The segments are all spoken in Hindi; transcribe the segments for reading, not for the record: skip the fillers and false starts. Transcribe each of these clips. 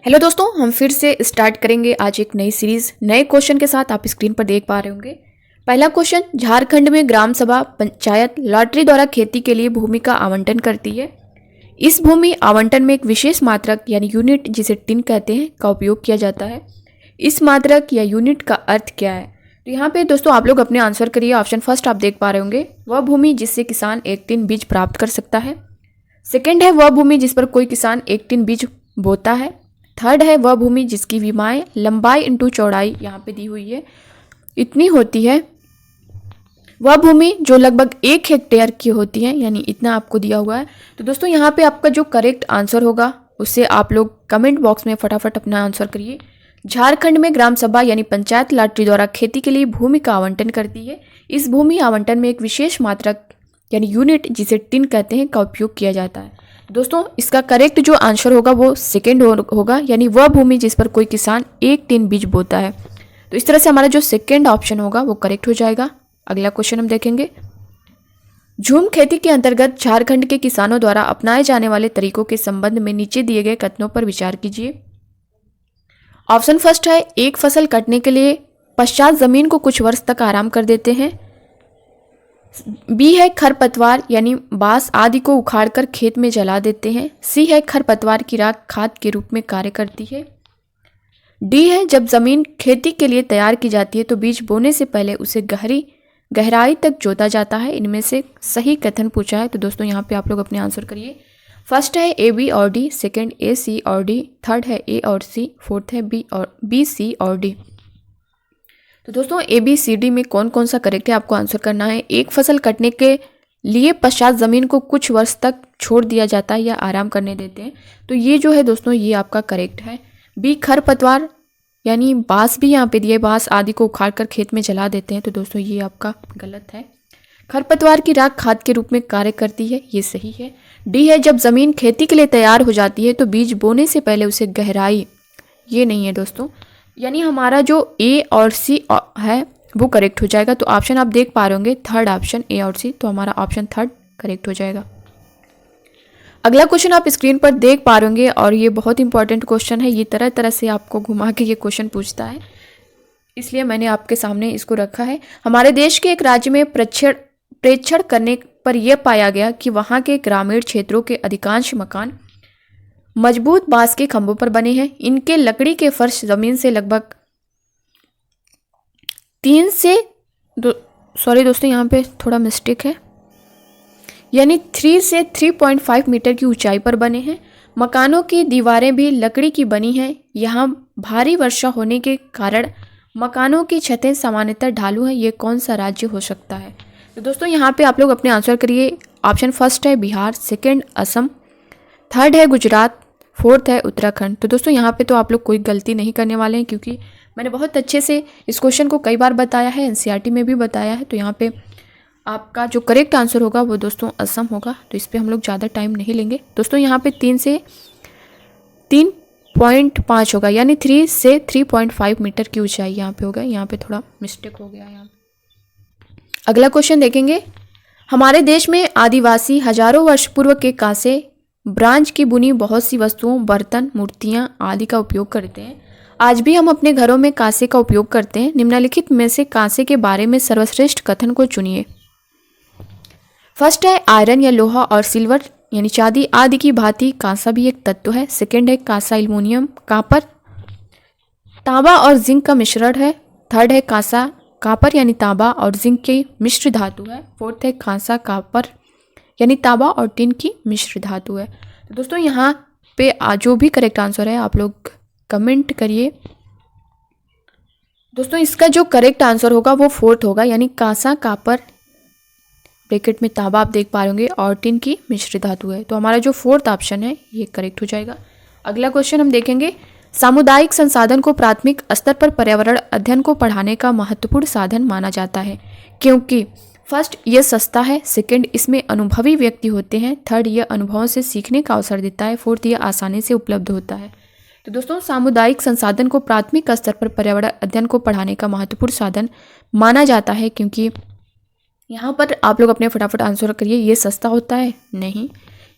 हेलो दोस्तों, हम फिर से स्टार्ट करेंगे आज एक नई सीरीज नए क्वेश्चन के साथ। आप स्क्रीन पर देख पा रहे होंगे। पहला क्वेश्चन, झारखंड में ग्राम सभा पंचायत लॉटरी द्वारा खेती के लिए भूमि का आवंटन करती है। इस भूमि आवंटन में एक विशेष मात्रक यानी यूनिट, जिसे टिन कहते हैं, का उपयोग किया जाता है। इस मात्रक या यूनिट का अर्थ क्या है? तो यहाँ पे दोस्तों आप लोग अपने आंसर करिए। ऑप्शन फर्स्ट आप देख पा रहे होंगे, वह भूमि जिससे किसान एक टिन बीज प्राप्त कर सकता है। सेकेंड है, वह भूमि जिस पर कोई किसान एक टिन बीज बोता है। थर्ड है, वह भूमि जिसकी विमाएं लंबाई इंटू चौड़ाई यहाँ पे दी हुई है इतनी होती है। वह भूमि जो लगभग 1 हेक्टेयर की होती है, यानी इतना आपको दिया हुआ है। तो दोस्तों यहाँ पे आपका जो करेक्ट आंसर होगा उससे आप लोग कमेंट बॉक्स में फटाफट अपना आंसर करिए। झारखंड में ग्राम सभा यानी पंचायत लॉटरी द्वारा खेती के लिए भूमि का आवंटन करती है। इस भूमि आवंटन में एक विशेष मात्रक यानी यूनिट, जिसे टिन कहते हैं, का उपयोग किया जाता है। दोस्तों इसका करेक्ट जो आंसर होगा वो सेकेंड होगा, यानी वह भूमि जिस पर कोई किसान एक टिन बीज बोता है। तो इस तरह से हमारा जो सेकेंड ऑप्शन होगा वो करेक्ट हो जाएगा। अगला क्वेश्चन हम देखेंगे। झूम खेती के अंतर्गत झारखंड के किसानों द्वारा अपनाए जाने वाले तरीकों के संबंध में नीचे दिए गए कथनों पर विचार कीजिए। ऑप्शन फर्स्ट है, एक फसल कटने के लिए पश्चात जमीन को कुछ वर्ष तक आराम कर देते हैं। बी है, खरपतवार यानी बांस आदि को उखाड़कर खेत में जला देते हैं। सी है, खरपतवार की राख खाद के रूप में कार्य करती है। डी है, जब जमीन खेती के लिए तैयार की जाती है तो बीज बोने से पहले उसे गहराई तक जोता जाता है। इनमें से सही कथन पूछा है। तो दोस्तों यहाँ पे आप लोग अपने आंसर करिए। फर्स्ट है ए बी और डी, सेकेंड ए सी और डी, थर्ड है ए और सी, फोर्थ है बी सी और डी। तो दोस्तों ए बी सी डी में कौन कौन सा करेक्ट है आपको आंसर करना है। एक फसल कटने के लिए पश्चात जमीन को कुछ वर्ष तक छोड़ दिया जाता है या आराम करने देते हैं, तो ये जो है दोस्तों ये आपका करेक्ट है। बी, खरपतवार यानी बांस भी यहाँ पे दिए, बांस आदि को उखाड़ कर खेत में जला देते हैं, तो दोस्तों ये आपका गलत है। खरपतवार की राख खाद के रूप में कार्य करती है, ये सही है। डी है, जब जमीन खेती के लिए तैयार हो जाती है तो बीज बोने से पहले उसे गहराई, ये नहीं है दोस्तों, यानी हमारा जो ए और सी है वो करेक्ट हो जाएगा। तो ऑप्शन आप देख पा रहे होंगे थर्ड ऑप्शन ए और सी, तो हमारा ऑप्शन थर्ड करेक्ट हो जाएगा। अगला क्वेश्चन आप स्क्रीन पर देख पा रहे होंगे और ये बहुत इंपॉर्टेंट क्वेश्चन है। ये तरह तरह से आपको घुमा के ये क्वेश्चन पूछता है, इसलिए मैंने आपके सामने इसको रखा है। हमारे देश के एक राज्य में प्रेक्षण करने पर यह पाया गया कि वहाँ के ग्रामीण क्षेत्रों के अधिकांश मकान मजबूत बांस के खंभों पर बने हैं। इनके लकड़ी के फर्श जमीन से लगभग 3 से सॉरी दोस्तों यहाँ पे थोड़ा मिस्टेक है, यानी 3 से 3.5 मीटर की ऊंचाई पर बने हैं। मकानों की दीवारें भी लकड़ी की बनी हैं। यहाँ भारी वर्षा होने के कारण मकानों की छतें सामान्यतः ढालू हैं। ये कौन सा राज्य हो सकता है? तो दोस्तों यहाँ पे आप लोग अपने आंसर करिए। ऑप्शन फर्स्ट है बिहार, सेकेंड असम, थर्ड है गुजरात, फोर्थ है उत्तराखंड। तो दोस्तों यहाँ पे तो आप लोग कोई गलती नहीं करने वाले हैं, क्योंकि मैंने बहुत अच्छे से इस क्वेश्चन को कई बार बताया है, एनसीईआरटी में भी बताया है। तो यहाँ पे आपका जो करेक्ट आंसर होगा वो दोस्तों असम होगा। तो इस पर हम लोग ज़्यादा टाइम नहीं लेंगे दोस्तों। यहाँ पे 3 से 3.5 होगा, यानी 3 से 3.5 मीटर की ऊंचाई यहाँ पे होगा। यहाँ पे थोड़ा मिस्टेक हो गया यहाँ। अगला क्वेश्चन देखेंगे। हमारे देश में आदिवासी हजारों वर्ष पूर्व के कांसे ब्रांज की बुनी बहुत सी वस्तुओं, बर्तन, मूर्तियां आदि का उपयोग करते हैं। आज भी हम अपने घरों में कांसे का उपयोग करते हैं। निम्नलिखित में से कांसे के बारे में सर्वश्रेष्ठ कथन को चुनिए। फर्स्ट है, आयरन या लोहा और सिल्वर यानी चांदी आदि की भांति कांसा भी एक तत्व है। सेकेंड है, कांसा एल्युमिनियम, कॉपर, तांबा और जिंक का मिश्रण है। थर्ड है, कांसा कॉपर यानी तांबा और जिंक की मिश्र धातु है। फोर्थ है, कांसा कॉपर यानी तांबा और टिन की मिश्र धातु है। तो दोस्तों यहाँ पे जो भी करेक्ट आंसर है आप लोग कमेंट करिए। दोस्तों इसका जो करेक्ट आंसर होगा वो फोर्थ होगा, यानी कांसा कॉपर ब्रैकेट में तांबा आप देख पा रहे होंगे और टिन की मिश्र धातु है। तो हमारा जो फोर्थ ऑप्शन है ये करेक्ट हो जाएगा। अगला क्वेश्चन हम देखेंगे। सामुदायिक संसाधन को प्राथमिक स्तर पर पर्यावरण अध्ययन को पढ़ाने का महत्वपूर्ण साधन माना जाता है, क्योंकि फर्स्ट ये सस्ता है, सेकंड इसमें अनुभवी व्यक्ति होते हैं, थर्ड यह अनुभवों से सीखने का अवसर देता है, फोर्थ यह आसानी से उपलब्ध होता है। तो दोस्तों सामुदायिक संसाधन को प्राथमिक स्तर पर पर्यावरण अध्ययन को पढ़ाने का महत्वपूर्ण साधन माना जाता है, क्योंकि यहाँ पर आप लोग अपने फटाफट आंसर करिए। ये सस्ता होता है? नहीं,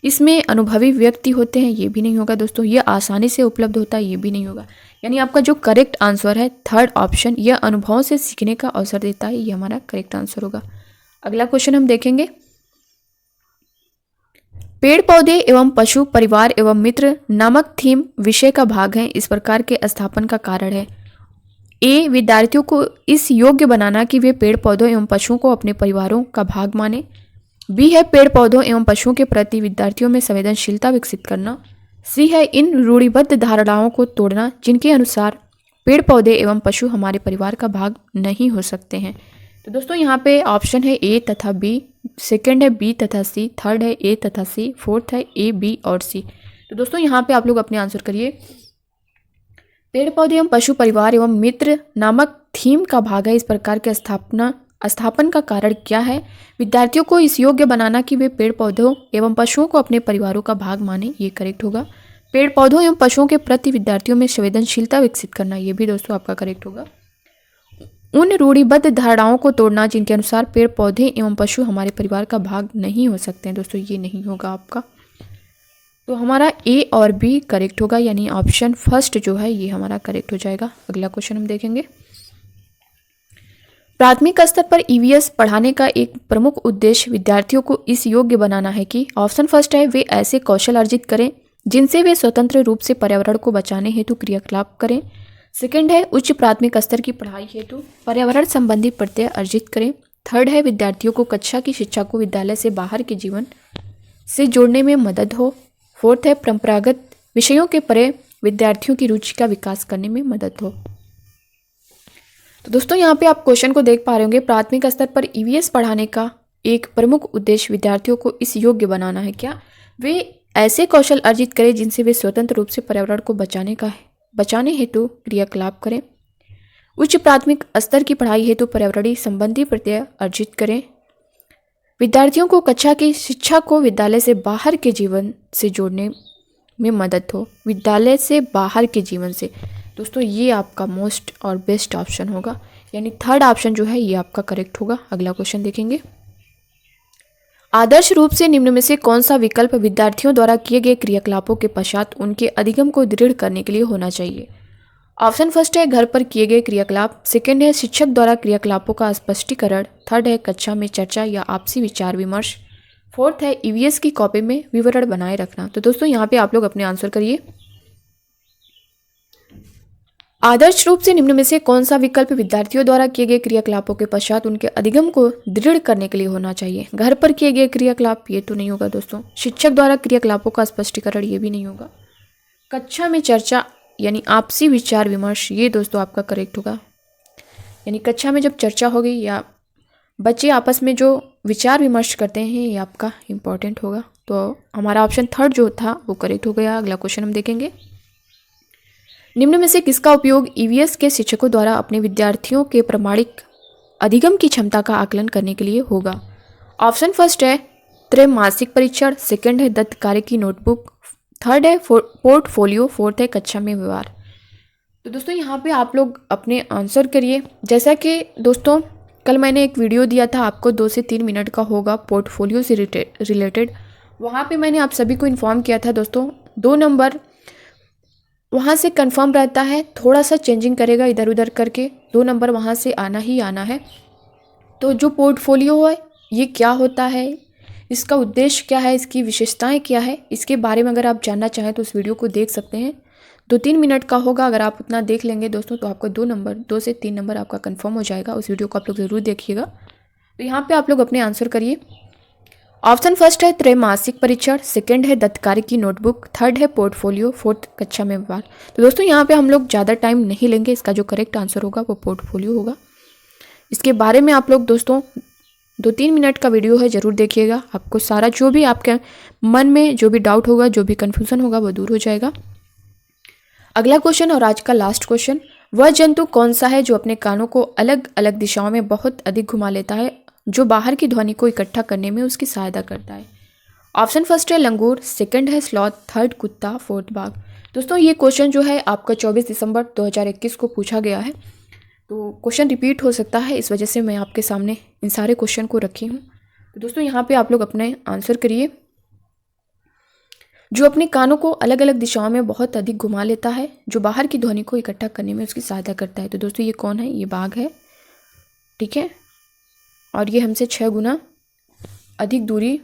इसमें अनुभवी व्यक्ति होते हैं, ये भी नहीं होगा दोस्तों। ये आसानी से उपलब्ध होता है, ये भी नहीं होगा। यानी आपका जो करेक्ट आंसर है थर्ड ऑप्शन, यह अनुभवों से सीखने का अवसर देता है, ये हमारा करेक्ट आंसर होगा। अगला क्वेश्चन हम देखेंगे, पेड़ पौधे एवं पशु परिवार एवं मित्र नामक थीम विषय का भाग है, इस प्रकार के स्थापन का कारण है। ए, विद्यार्थियों को इस योग्य बनाना कि वे पेड़ पौधों एवं पशुओं को अपने परिवारों का भाग माने। बी है, पेड़ पौधों एवं पशुओं के प्रति विद्यार्थियों में संवेदनशीलता विकसित करना। सी है, इन रूढ़िबद्ध धारणाओं को तोड़ना जिनके अनुसार पेड़ पौधे एवं पशु हमारे परिवार का भाग नहीं हो सकते हैं। तो दोस्तों यहाँ पे ऑप्शन है ए तथा बी, सेकंड है बी तथा सी, थर्ड है ए तथा सी, फोर्थ है ए, बी और सी। तो दोस्तों यहाँ पे आप लोग अपने आंसर करिए। पेड़ पौधे एवं पशु परिवार एवं मित्र नामक थीम का भाग है, इस प्रकार के स्थापन का कारण क्या है? विद्यार्थियों को इस योग्य बनाना कि वे पेड़ पौधों एवं पशुओं को अपने परिवारों का भाग माने, ये करेक्ट होगा। पेड़ पौधों एवं पशुओं के प्रति विद्यार्थियों में संवेदनशीलता विकसित करना, ये भी दोस्तों आपका करेक्ट होगा। उन रूढ़िबद्ध धारणाओं को तोड़ना जिनके अनुसार पेड़ पौधे एवं पशु हमारे परिवार का भाग नहीं हो सकते हैं, दोस्तों ये नहीं होगा आपका। तो हमारा ए और बी करेक्ट होगा, यानी ऑप्शन फर्स्ट जो है ये हमारा करेक्ट हो जाएगा। अगला क्वेश्चन हम देखेंगे, प्राथमिक स्तर पर ईवीएस पढ़ाने का एक प्रमुख उद्देश्य विद्यार्थियों को इस योग्य बनाना है कि ऑप्शन फर्स्ट है, वे ऐसे कौशल अर्जित करें जिनसे वे स्वतंत्र रूप से पर्यावरण को बचाने हेतु क्रियाकलाप करें। सेकंड है, उच्च प्राथमिक स्तर की पढ़ाई हेतु पर्यावरण संबंधी प्रत्यय अर्जित करें। थर्ड है, विद्यार्थियों को कक्षा की शिक्षा को विद्यालय से बाहर के जीवन से जोड़ने में मदद हो। फोर्थ है, परंपरागत विषयों के परे विद्यार्थियों की रुचि का विकास करने में मदद हो। तो दोस्तों यहाँ पे आप क्वेश्चन को देख पा रहे होंगे, प्राथमिक स्तर पर ईवीएस पढ़ाने का एक प्रमुख उद्देश्य विद्यार्थियों को इस योग्य बनाना है क्या? वे ऐसे कौशल अर्जित करें जिनसे वे स्वतंत्र रूप से पर्यावरण को बचाने हेतु क्रियाकलाप करें। उच्च प्राथमिक स्तर की पढ़ाई हेतु पर्यावरणीय संबंधी प्रत्यय अर्जित करें। विद्यार्थियों को कक्षा की शिक्षा को विद्यालय से बाहर के जीवन से जोड़ने में मदद हो। विद्यालय से बाहर के जीवन से, दोस्तों ये आपका मोस्ट और बेस्ट ऑप्शन होगा, यानी थर्ड ऑप्शन जो है ये आपका करेक्ट होगा। अगला क्वेश्चन देखेंगे, आदर्श रूप से निम्न में से कौन सा विकल्प विद्यार्थियों द्वारा किए गए क्रियाकलापों के पश्चात उनके अधिगम को दृढ़ करने के लिए होना चाहिए? ऑप्शन फर्स्ट है, घर पर किए गए क्रियाकलाप। सेकंड है, शिक्षक द्वारा क्रियाकलापों का स्पष्टीकरण। थर्ड है, कक्षा में चर्चा या आपसी विचार विमर्श। फोर्थ है, ईवीएस की कॉपी में विवरण बनाए रखना। तो दोस्तों यहाँ पे आप लोग अपने आंसर करिए। आदर्श रूप से निम्न में से कौन सा विकल्प विद्यार्थियों द्वारा किए गए क्रियाकलापों के पश्चात उनके अधिगम को दृढ़ करने के लिए होना चाहिए? घर पर किए गए क्रियाकलाप, ये तो नहीं होगा दोस्तों। शिक्षक द्वारा क्रियाकलापों का स्पष्टीकरण, ये भी नहीं होगा। कक्षा में चर्चा यानी आपसी विचार विमर्श, ये दोस्तों आपका करेक्ट होगा। यानी कक्षा में जब चर्चा होगी या बच्चे आपस में जो विचार विमर्श करते हैं, ये आपका इम्पॉर्टेंट होगा। तो हमारा ऑप्शन थर्ड जो था वो करेक्ट हो गया। अगला क्वेश्चन हम देखेंगे, निम्न में से किसका उपयोग ईवीएस के शिक्षकों द्वारा अपने विद्यार्थियों के प्रमाणिक अधिगम की क्षमता का आकलन करने के लिए होगा? ऑप्शन फर्स्ट है, त्रैमासिक परीक्षण। सेकंड है, दत्त कार्य की नोटबुक। थर्ड है, पोर्टफोलियो। फोर्थ है, कक्षा में व्यवहार। तो दोस्तों यहाँ पे आप लोग अपने आंसर करिए। जैसा कि दोस्तों कल मैंने एक वीडियो दिया था आपको, 2 से 3 मिनट का होगा पोर्टफोलियो से रिलेटेड। वहाँ पे मैंने आप सभी को इन्फॉर्म किया था दोस्तों, 2 नंबर वहाँ से कंफर्म रहता है, थोड़ा सा चेंजिंग करेगा इधर उधर करके, 2 नंबर वहाँ से आना ही आना है। तो जो पोर्टफोलियो है ये क्या होता है, इसका उद्देश्य क्या है, इसकी विशेषताएं क्या है, इसके बारे में अगर आप जानना चाहें तो उस वीडियो को देख सकते हैं। 2-3 मिनट का होगा, अगर आप उतना देख लेंगे दोस्तों तो आपका 2 से 3 नंबर आपका कंफर्म हो जाएगा। उस वीडियो को आप लोग ज़रूर देखिएगा। तो यहाँ पे आप लोग अपने आंसर करिए। ऑप्शन फर्स्ट है, त्रैमासिक परीक्षण। सेकंड है, दत्त कार्य की नोटबुक। थर्ड है, पोर्टफोलियो। फोर्थ, कक्षा में व्यवहार। तो दोस्तों यहाँ पे हम लोग ज़्यादा टाइम नहीं लेंगे, इसका जो करेक्ट आंसर होगा वो पोर्टफोलियो होगा। इसके बारे में आप लोग दोस्तों 2-3 मिनट का वीडियो है, ज़रूर देखिएगा। आपको सारा जो भी आपके मन में जो भी डाउट होगा, जो भी कन्फ्यूज़न होगा वो दूर हो जाएगा। अगला क्वेश्चन और आज का लास्ट क्वेश्चन, वह जंतु कौन सा है जो अपने कानों को अलग अलग दिशाओं में बहुत अधिक घुमा लेता है, जो बाहर की ध्वनि को इकट्ठा करने में उसकी सहायता करता है? ऑप्शन फर्स्ट है, लंगूर। सेकंड है, स्लॉथ। थर्ड, कुत्ता। फोर्थ, बाघ। दोस्तों ये क्वेश्चन जो है आपका 24 दिसंबर 2021 को पूछा गया है, तो क्वेश्चन रिपीट हो सकता है, इस वजह से मैं आपके सामने इन सारे क्वेश्चन को रखी हूँ। तो दोस्तों यहाँ पे आप लोग अपने आंसर करिए। जो अपने कानों को अलग अलग दिशाओं में बहुत अधिक घुमा लेता है, जो बाहर की ध्वनि को इकट्ठा करने में उसकी सहायता करता है। तो दोस्तों ये कौन है? ये बाघ है, ठीक है। और ये हमसे 6 गुना अधिक दूरी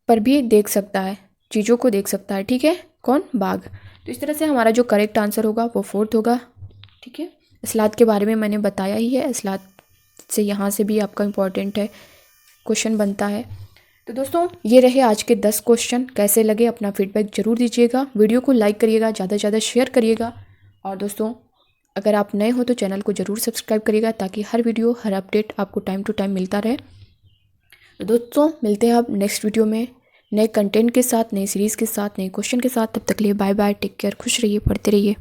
पर भी देख सकता है, चीज़ों को देख सकता है, ठीक है। कौन? बाघ। तो इस तरह से हमारा जो करेक्ट आंसर होगा वो 4th होगा, ठीक है। स्लाथ के बारे में मैंने बताया ही है, स्लाथ से यहाँ से भी आपका इम्पोर्टेंट है, क्वेश्चन बनता है। तो दोस्तों ये रहे आज के 10 क्वेश्चन। कैसे लगे अपना फीडबैक जरूर दीजिएगा, वीडियो को लाइक करिएगा, ज़्यादा से ज़्यादा शेयर करिएगा। और दोस्तों अगर आप नए हो तो चैनल को ज़रूर सब्सक्राइब करिएगा, ताकि हर वीडियो हर अपडेट आपको टाइम टू टाइम मिलता रहे। तो दोस्तों मिलते हैं अब नेक्स्ट वीडियो में नए कंटेंट के साथ, नई सीरीज़ के साथ, नए क्वेश्चन के साथ। तब तक के लिए बाय बाय, टेक केयर, खुश रहिए, पढ़ते रहिए।